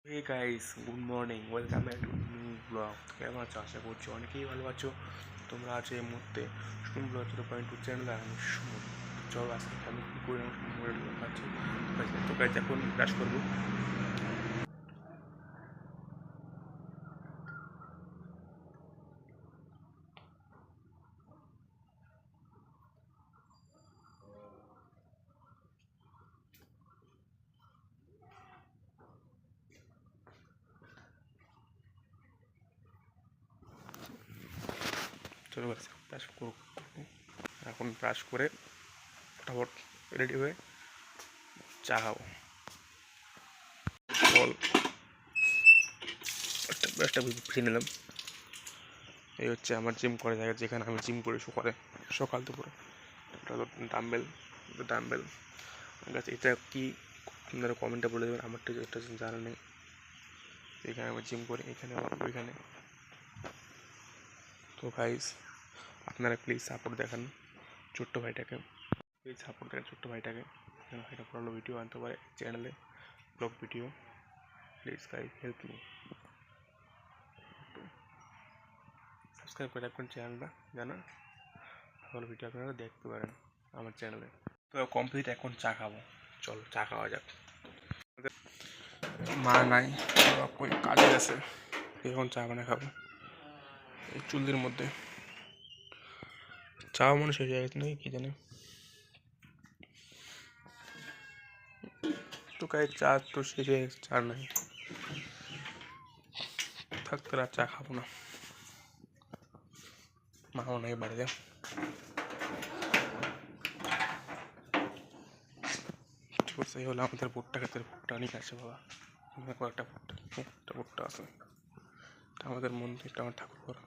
Hey guys, good morning, welcome back to new blog. কেমন আছো? আশা করছি অনেকেই ভালো আছো। তোমরা আছো এই মুহূর্তে শুনুন ব্লগ 0.2 চ্যানেল। আমি শুনুন, চলো আজকে আমি কী করে মোবাইল পাচ্ছি। তো গাইস এখন ব্রাশ করবো। চলো গাইস ব্রাশ করবো। এখন ব্রাশ করে ফটাফট রেডি হয়ে চা খাবো। বল ব্রাশটা ভিজে নিলাম। এই হচ্ছে আমার জিম করা জায়গা, যেখানে আমি জিম করি সকাল দুপুরে। এটা হলো ডাম্বেল। ডাম্বেল গাছ, এটা কি আপনারা কমেন্টে বলে দেবেন, আমার তো এটা জানা নেই। এখানে আমি জিম করি, এখানে ওইখানে। তো গাইস আপনারা প্লিজ সাপোর্ট দেখান ছোট্ট ভাইটাকে, প্লিজ সাপোর্ট দেখান ছোট্ট ভাইটাকে, যেন এটা ভালো ভিডিও আনতে পারে চ্যানেলে, blog video. Please guys help me, subscribe করে রাখবেন চ্যানেলটা, যেন ভালো ভিডিও আপনারা দেখতে পারেন আমার চ্যানেলে। তো কমপ্লিট, এখন চা খাবো। চলো চা খাওয়া যাক। মা নাই, কই কাজে গেছে, এখন চা বানিয়ে খাবো এই চুল্লির মধ্যে। চা মনে শেষ হয়ে গেছে নাকি কি জানে। তো গায়ে চা তো শেষ হয়ে গেছে, চা নাই, থাকতে আর চা খাবো না। মাও নাই বাড়িতে। এই হলো আমাদের ভুট্টা ক্ষেতের ভুট্টা নিয়ে আসে বাবা। কয়েকটা ভুট্টা, একটা ভুট্টা আছে, আমাদের মন্দিরটা আমার ঠাকুর করা।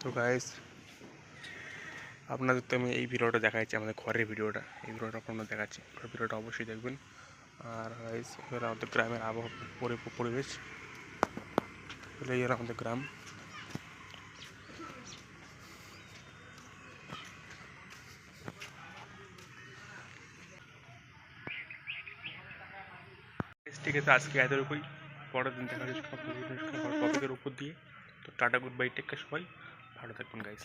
তো গাইস আপনাদের তো আমি এই ভিডিওটা দেখাচ্ছি, আমাদের ঘরের ভিডিওটা, এই ভিডিওটা আপনারা দেখাচ্ছি, ভিডিওটা অবশ্যই দেখবেন। আর গাইস এবার আমাদের গ্রামের আবহাওয়া পরিবেশ, এই আমাদের গ্রাম। ঠিক আছে, আজকে এতটুকুই। পরের দিন দেখা যাচ্ছে টপিকের উপর দিয়ে। তো টাটা, গুড বাই, টেক কেয়ার সবাই, ভালো থাকবেন গাইস।